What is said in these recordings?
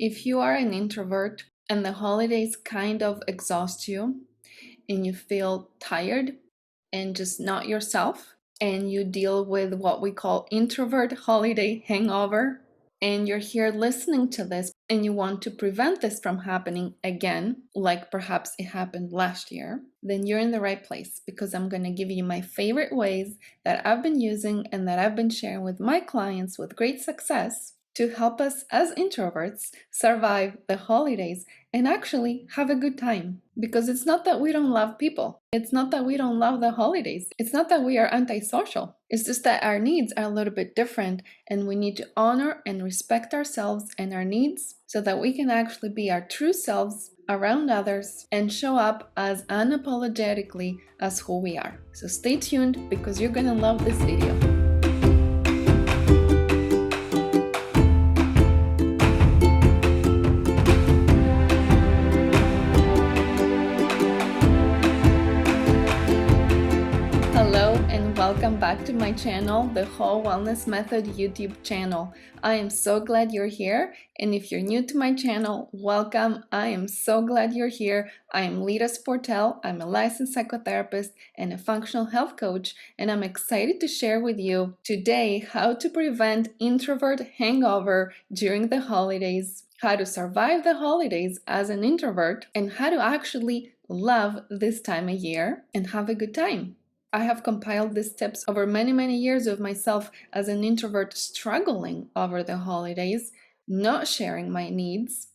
If you are an introvert and the holidays kind of exhaust you and you feel tired and just not yourself, and you deal with what we call introvert holiday hangover, and you're here listening to this and you want to prevent this from happening again, like perhaps it happened last year, then you're in the right place, because I'm going to give you my favorite ways that I've been using and that I've been sharing with my clients with great success to help us as introverts survive the holidays and actually have a good time. Because it's not that we don't love people. It's not that we don't love the holidays. It's not that we are antisocial. It's just that our needs are a little bit different, and we need to honor and respect ourselves and our needs so that we can actually be our true selves around others and show up as unapologetically as who we are. So stay tuned, because you're gonna love this video. Hello and welcome back to my channel, the Whole Wellness Method YouTube channel. I am so glad you're here, and if you're new to my channel, welcome. I am so glad you're here. I am Lita Sportel. I'm a licensed psychotherapist and a functional health coach, and I'm excited to share with you today how to prevent introvert hangover during the holidays, how to survive the holidays as an introvert, and how to actually love this time of year and have a good time. I have compiled these tips over many years of myself as an introvert struggling over the holidays, not sharing my needs,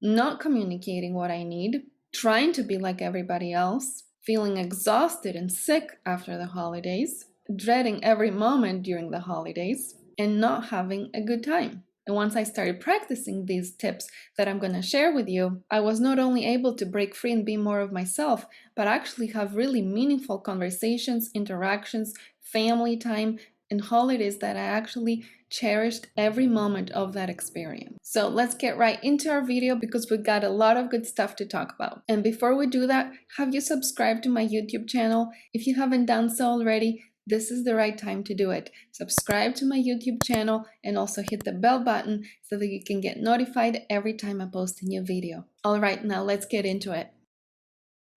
not communicating what I need, trying to be like everybody else, feeling exhausted and sick after the holidays, dreading every moment during the holidays, and not having a good time. And once I started practicing these tips that I'm going to share with you, I was not only able to break free and be more of myself, but actually have really meaningful conversations, interactions, family time, and holidays that I actually cherished every moment of that experience. So let's get right into our video, because we got a lot of good stuff to talk about. And before we do that, have you subscribed to my YouTube channel? If you haven't done so already, this is the right time to do it. Subscribe to my YouTube channel and also hit the bell button so that you can get notified every time I post a new video. All right, now let's get into it.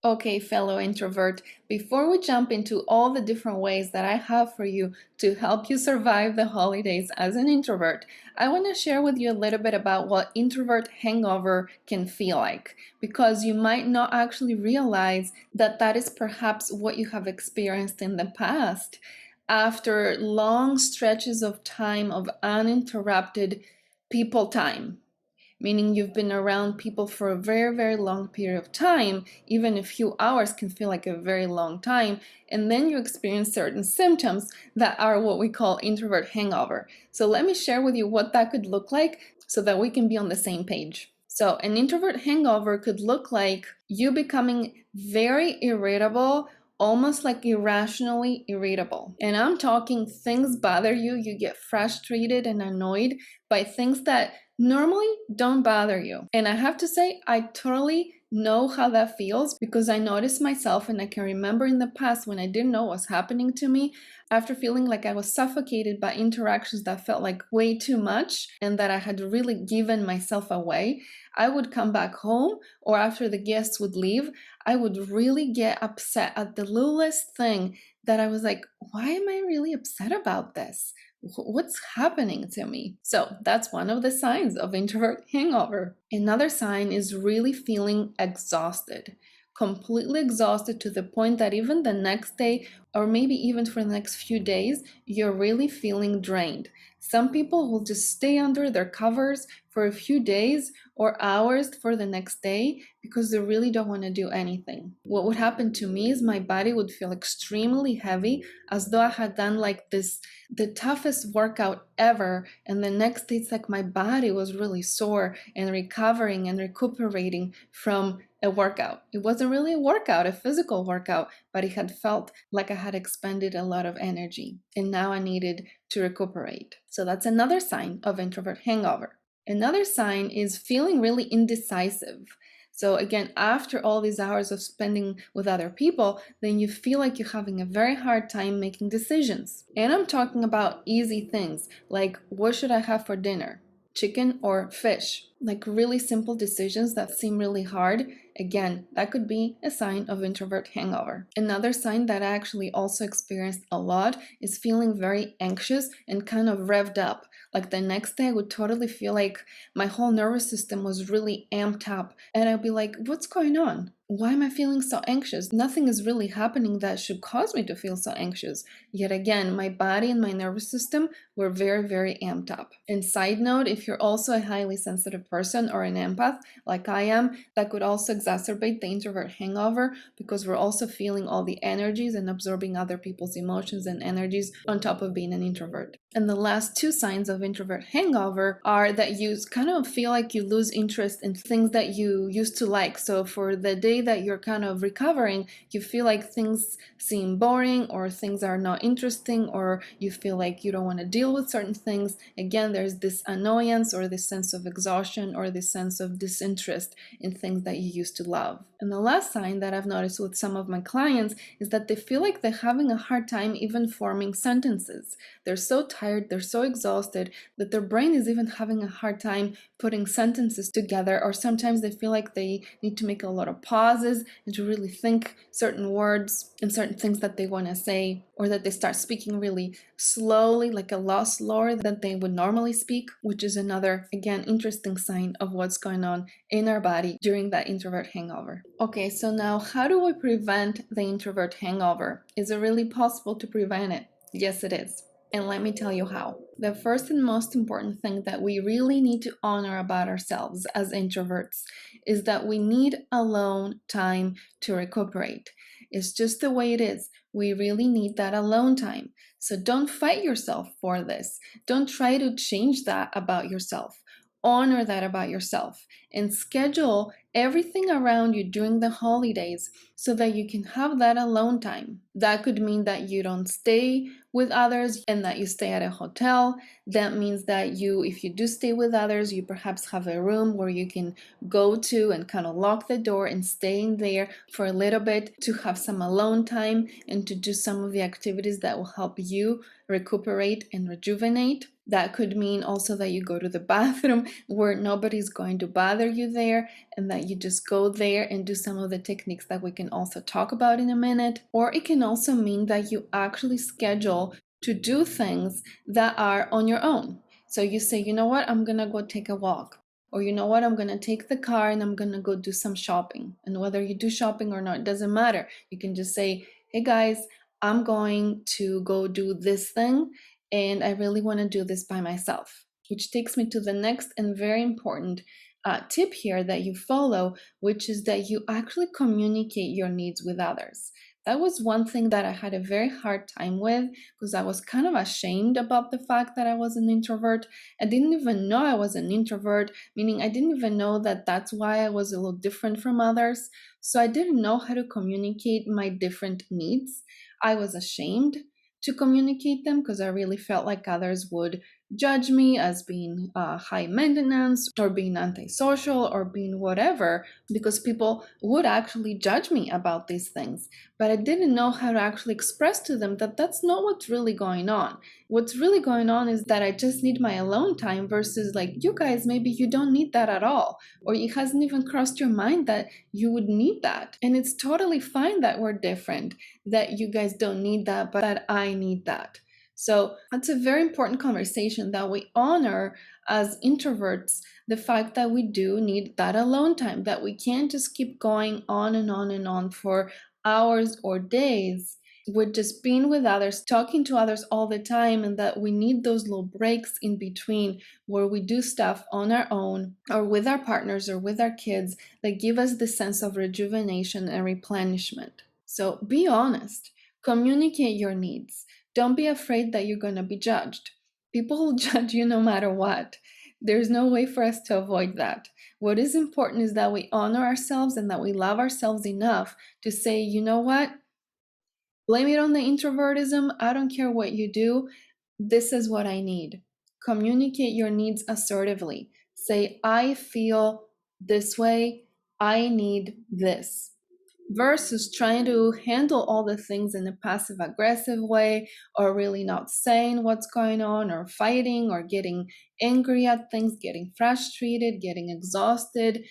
Okay, fellow introvert, before we jump into all the different ways that I have for you to help you survive the holidays as an introvert, I want to share with you a little bit about what introvert hangover can feel like, because you might not actually realize that that is perhaps what you have experienced in the past after long stretches of time of uninterrupted people time. Meaning you've been around people for a very long period of time. Even a few hours can feel like a very long time, and then you experience certain symptoms that are what we call introvert hangover. So let me share with you what that could look like so that we can be on the same page. So an introvert hangover could look like you becoming very irritable, almost like irrationally irritable. And I'm talking things bother you, you get frustrated and annoyed by things that normally don't bother you. And I have to say, I totally know how that feels, because I noticed myself, and I can remember in the past when I didn't know what was happening to me, after feeling like I was suffocated by interactions that felt like way too much and that I had really given myself away, I would come back home, or after the guests would leave, I would really get upset at the littlest thing that I was like, why am I really upset about this? What's happening to me? So that's one of the signs of introvert hangover. Another sign is really feeling exhausted, completely exhausted to the point that even the next day, or maybe even for the next few days, you're really feeling drained. Some people will just stay under their covers for a few days or hours for the next day because they really don't want to do anything. What would happen to me is my body would feel extremely heavy, as though I had done like the toughest workout ever, and the next day it's like my body was really sore and recovering and recuperating from a workout. It wasn't really a workout, a physical workout, but it had felt like I had expended a lot of energy, and now I needed to recuperate. So that's another sign of introvert hangover. Another sign is feeling really indecisive. So again, after all these hours of spending with other people, then you feel like you're having a very hard time making decisions. And I'm talking about easy things like, what should I have for dinner? chicken or fish. Like really simple decisions that seem really hard. Again, that could be a sign of introvert hangover. Another sign that I actually also experienced a lot is feeling very anxious and kind of revved up. Like the next day, I would totally feel like my whole nervous system was really amped up. And I'd be like, what's going on? Why am I feeling so anxious? Nothing is really happening that should cause me to feel so anxious. Yet again, my body and my nervous system were very, very amped up. And side note, if you're also a highly sensitive person or an empath, like I am, that could also exacerbate the introvert hangover because we're also feeling all the energies and absorbing other people's emotions and energies on top of being an introvert. And the last two signs of introvert hangover are that you kind of feel like you lose interest in things that you used to like. So for the day that you're kind of recovering, you feel like things seem boring or things are not interesting, or you feel like you don't want to deal with certain things. Again, there's this annoyance or this sense of exhaustion or this sense of disinterest in things that you used to love. And the last sign that I've noticed with some of my clients is that they feel like they're having a hard time even forming sentences. They're so tired, they're so exhausted that their brain is even having a hard time putting sentences together, or sometimes they feel like they need to make a lot of pauses and to really think certain words and certain things that they want to say, or that they start speaking really slowly, like a lot slower than they would normally speak, which is another, again, interesting sign of what's going on in our body during that introvert hangover. Okay, so now how do we prevent the introvert hangover? Is it really possible to prevent it? Yes, it is. And let me tell you how. The first and most important thing that we really need to honor about ourselves as introverts is that we need alone time to recuperate. It's just the way it is. We really need that alone time. So don't fight yourself for this. Don't try to change that about yourself. Honor that about yourself and schedule everything around you during the holidays so that you can have that alone time. That could mean that you don't stay with others and that you stay at a hotel. That means that if you do stay with others, you perhaps have a room where you can go to and kind of lock the door and stay in there for a little bit to have some alone time and to do some of the activities that will help you recuperate and rejuvenate. That could mean also that you go to the bathroom where nobody's going to bother you there, and that you just go there and do some of the techniques that we can also talk about in a minute. Or it can also mean that you actually schedule to do things that are on your own. So you say, you know what, I'm gonna go take a walk. Or you know what, I'm gonna take the car and I'm gonna go do some shopping. And whether you do shopping or not, it doesn't matter. You can just say, hey guys, I'm going to go do this thing and I really want to do this by myself. Which takes me to the next and very important tip here that you follow, which is that you actually communicate your needs with others. That was one thing that I had a very hard time with because I was kind of ashamed about the fact that I was an introvert. I didn't even know I was an introvert, meaning I didn't even know that that's why I was a little different from others. So I didn't know how to communicate my different needs. I was ashamed to communicate them because I really felt like others would judge me as being high maintenance or being antisocial or being whatever, because people would actually judge me about these things. But I didn't know how to actually express to them that that's not what's really going on. What's really going on is that I just need my alone time versus like, you guys, maybe you don't need that at all, or it hasn't even crossed your mind that you would need that. And it's totally fine that we're different, that you guys don't need that, but that I need that. So that's a very important conversation that we honor as introverts, the fact that we do need that alone time, that we can't just keep going on and on and on for hours or days with just being with others, talking to others all the time, and that we need those little breaks in between where we do stuff on our own or with our partners or with our kids that give us the sense of rejuvenation and replenishment. So be honest, communicate your needs. Don't be afraid that you're going to be judged. People will judge you no matter what. There's no way for us to avoid that. What is important is that we honor ourselves and that we love ourselves enough to say, you know what? Blame it on the introvertism. I don't care what you do. This is what I need. Communicate your needs assertively. Say, I feel this way. I need this. versus trying to handle all the things in a passive aggressive way, or really not saying what's going on, or fighting, or getting angry at things, getting frustrated, getting exhausted,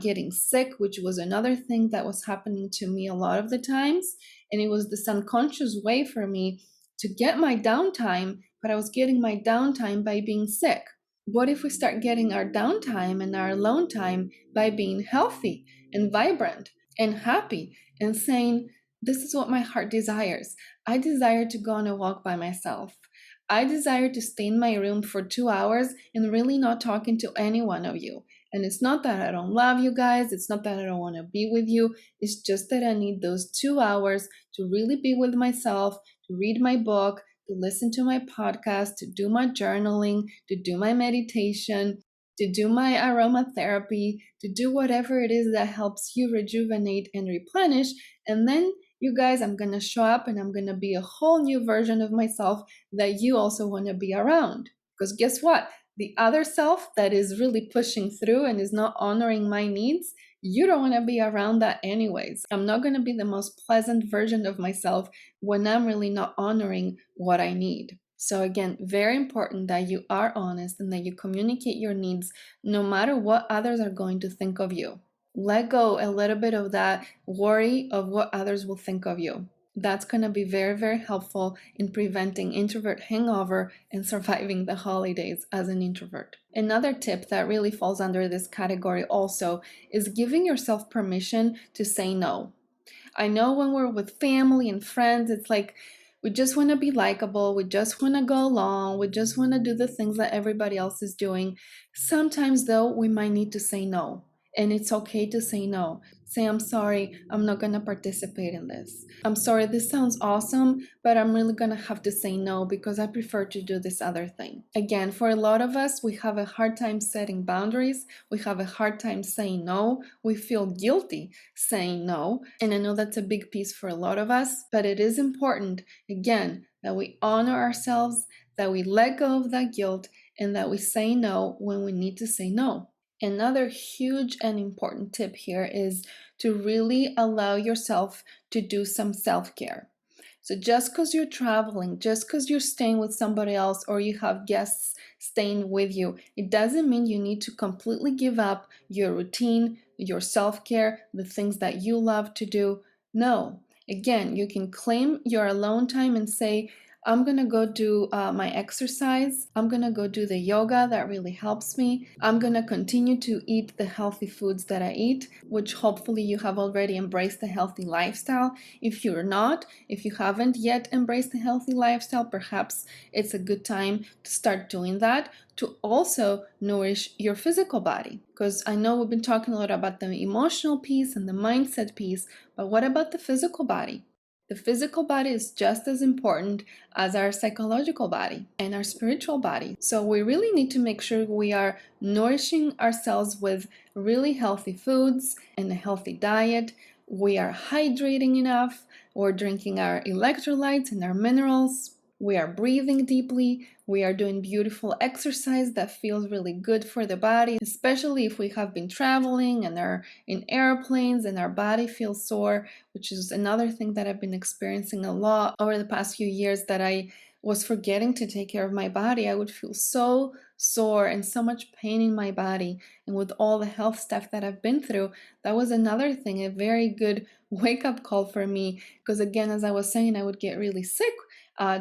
getting sick, which was another thing that was happening to me a lot of the times. And it was this unconscious way for me to get my downtime, but I was getting my downtime by being sick. What if we start getting our downtime and our alone time by being healthy and vibrant and happy and saying, this is what my heart desires. I desire to go on a walk by myself. I desire to stay in my room for 2 hours and really not talking to any one of you. And it's not that I don't love you guys. It's not that I don't want to be with you. It's just that I need those 2 hours to really be with myself, to read my book, to listen to my podcast, to do my journaling, to do my meditation, to do my aromatherapy, to do whatever it is that helps you rejuvenate and replenish. And then, you guys, I'm going to show up and I'm going to be a whole new version of myself that you also want to be around. Because guess what? The other self that is really pushing through and is not honoring my needs, you don't want to be around that anyways. I'm not going to be the most pleasant version of myself when I'm really not honoring what I need. So, again, very important that you are honest and that you communicate your needs no matter what others are going to think of you. Let go a little bit of that worry of what others will think of you. That's going to be very, very helpful in preventing introvert hangover and surviving the holidays as an introvert. Another tip that really falls under this category also is giving yourself permission to say no. I know when we're with family and friends, it's like we just want to be likable, we just want to go along, we just want to do the things that everybody else is doing. Sometimes, though, we might need to say no. And it's okay to say no. Say, I'm sorry, I'm not going to participate in this. I'm sorry, this sounds awesome, but I'm really going to have to say no because I prefer to do this other thing. Again, for a lot of us, we have a hard time setting boundaries. We have a hard time saying no. We feel guilty saying no. And I know that's a big piece for a lot of us, but it is important, again, that we honor ourselves, that we let go of that guilt, and that we say no when we need to say no. Another huge and important tip here is to really allow yourself to do some self-care. So just because you're traveling, just because you're staying with somebody else or you have guests staying with you, it doesn't mean you need to completely give up your routine, your self-care, the things that you love to do. No. Again, you can claim your alone time and say, I'm going to go do my exercise. I'm going to go do the yoga that really helps me. I'm going to continue to eat the healthy foods that I eat, which hopefully you have already embraced the healthy lifestyle. If you're not, if you haven't yet embraced the healthy lifestyle, perhaps it's a good time to start doing that to also nourish your physical body. Because I know we've been talking a lot about the emotional piece and the mindset piece, but what about the physical body? The physical body is just as important as our psychological body and our spiritual body. So we really need to make sure we are nourishing ourselves with really healthy foods and a healthy diet. We are hydrating enough. We're drinking our electrolytes and our minerals. We are breathing deeply. We are doing beautiful exercise that feels really good for the body, especially if we have been traveling and are in airplanes and our body feels sore, which is another thing that I've been experiencing a lot over the past few years, that I was forgetting to take care of my body. I would feel so sore and so much pain in my body. And with all the health stuff that I've been through, that was another thing, a very good wake-up call for me. Because again, as I was saying, I would get really sick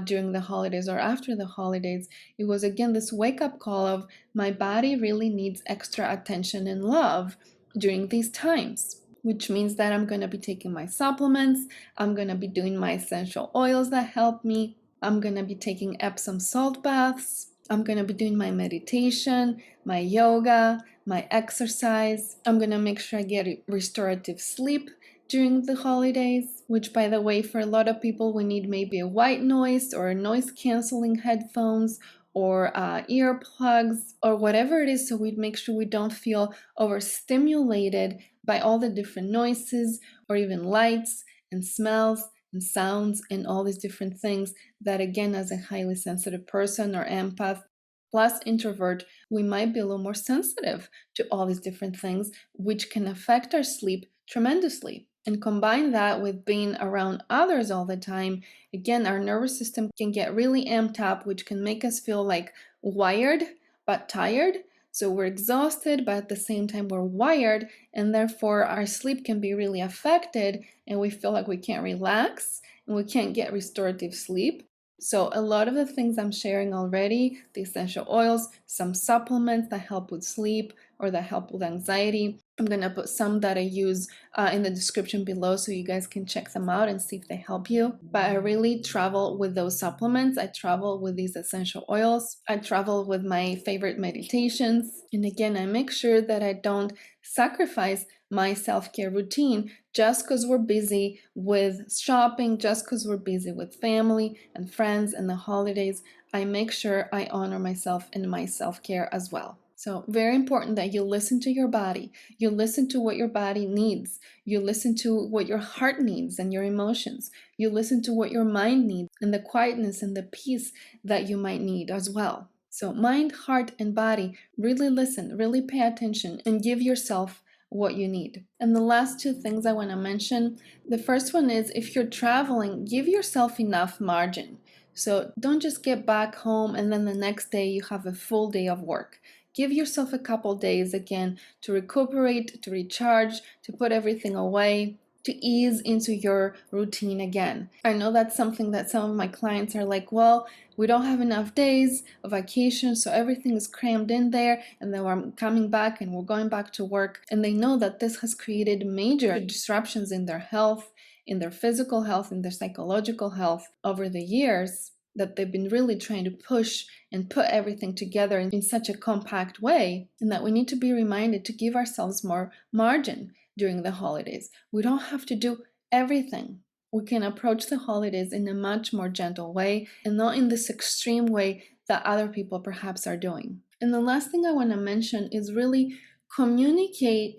during the holidays or after the holidays. It was again this wake-up call of my body really needs extra attention and love during these times, which means that I'm going to be taking my supplements, I'm going to be doing my essential oils that help me, I'm going to be taking Epsom salt baths, I'm going to be doing my meditation, my yoga, my exercise. I'm going to make sure I get restorative sleep during the holidays, which, by the way, for a lot of people, we need maybe a white noise or noise canceling headphones or earplugs or whatever it is, so we make sure we don't feel overstimulated by all the different noises or even lights and smells and sounds and all these different things that, again, as a highly sensitive person or empath plus introvert, we might be a little more sensitive to all these different things, which can affect our sleep tremendously. And combine that with being around others all the time, again, our nervous system can get really amped up, which can make us feel like wired but tired. So we're exhausted, but at the same time, we're wired, and therefore our sleep can be really affected, and we feel like we can't relax and we can't get restorative sleep. So a lot of the things I'm sharing already, the essential oils, some supplements that help with sleep or that help with anxiety. I'm going to put some that I use in the description below so you guys can check them out and see if they help you. But I really travel with those supplements. I travel with these essential oils. I travel with my favorite meditations. And again, I make sure that I don't sacrifice my self-care routine just because we're busy with shopping, just because we're busy with family and friends and the holidays. I make sure I honor myself in my self-care as well. So very important that you listen to your body. You listen to what your body needs. You listen to what your heart needs and your emotions. You listen to what your mind needs and the quietness and the peace that you might need as well. So mind, heart, and body, really listen, really pay attention, and give yourself what you need. And the last two things I want to mention, the first one is if you're traveling, give yourself enough margin. So don't just get back home and then the next day you have a full day of work. Give yourself a couple days again to recuperate, to recharge, to put everything away, to ease into your routine again. I know that's something that some of my clients are like, well, we don't have enough days of vacation, so everything is crammed in there, and then we're coming back and we're going back to work. And they know that this has created major disruptions in their health, in their physical health, in their psychological health over the years, that they've been really trying to push and put everything together in such a compact way, and that we need to be reminded to give ourselves more margin during the holidays. We don't have to do everything. We can approach the holidays in a much more gentle way and not in this extreme way that other people perhaps are doing. And the last thing I want to mention is really communicate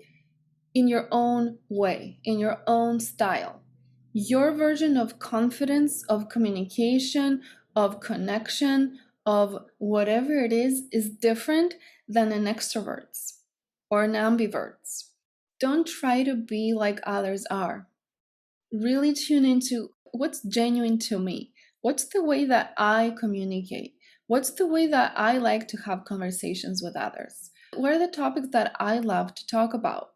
in your own way, in your own style. Your version of confidence, of communication, of connection, of whatever it is different than an extrovert's or an ambivert's. Don't try to be like others are. Really tune into what's genuine to me. What's the way that I communicate? What's the way that I like to have conversations with others? What are the topics that I love to talk about?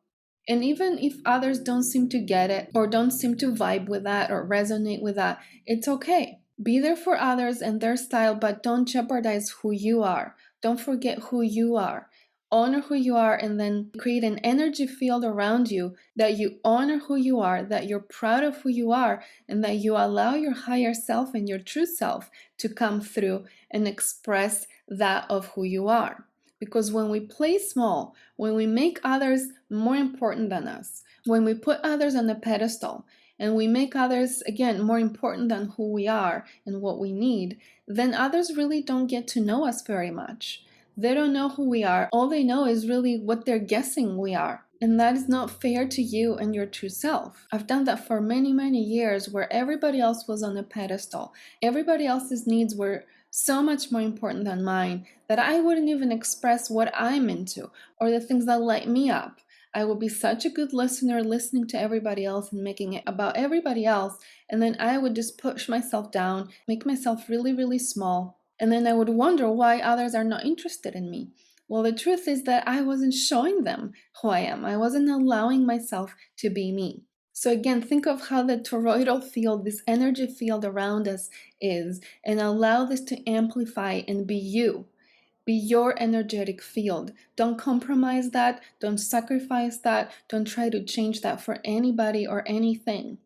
And even if others don't seem to get it or don't seem to vibe with that or resonate with that, it's okay. Be there for others and their style, but don't jeopardize who you are. Don't forget who you are. Honor who you are and then create an energy field around you that you honor who you are, that you're proud of who you are, and that you allow your higher self and your true self to come through and express that of who you are. Because when we play small, when we make others more important than us, when we put others on a pedestal, and we make others, again, more important than who we are and what we need, then others really don't get to know us very much. They don't know who we are. All they know is really what they're guessing we are. And that is not fair to you and your true self. I've done that for many, many years where everybody else was on a pedestal. Everybody else's needs were so much more important than mine that I wouldn't even express what I'm into or the things that light me up. I would be such a good listener listening to everybody else and making it about everybody else, and then I would just push myself down, make myself really, really small, and then I would wonder why others are not interested in me. Well, the truth is that I wasn't showing them who I am. I wasn't allowing myself to be me. So again, think of how the toroidal field, this energy field around us is, and allow this to amplify and be you. Be your energetic field. Don't compromise that. Don't sacrifice that. Don't try to change that for anybody or anything.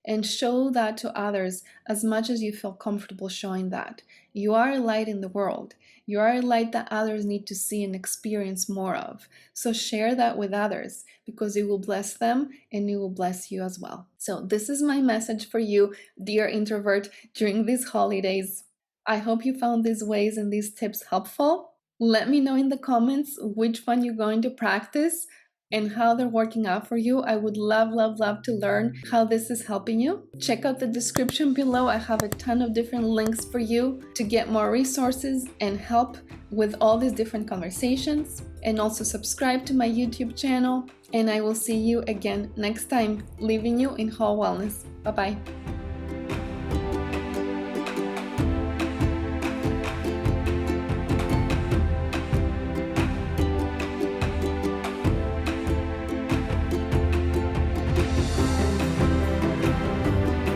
And show that to others as much as you feel comfortable showing that. You are a light in the world. You are a light that others need to see and experience more of. So share that with others because it will bless them and it will bless you as well. So this is my message for you, dear introvert, during these holidays. I hope you found these ways and these tips helpful. Let me know in the comments which one you're going to practice. and how they're working out for you. I would love, love, love to learn how this is helping you. Check out the description below. I have a ton of different links for you to get more resources and help with all these different conversations. And also subscribe to my YouTube channel. And I will see you again next time, leaving you in whole wellness. Bye-bye.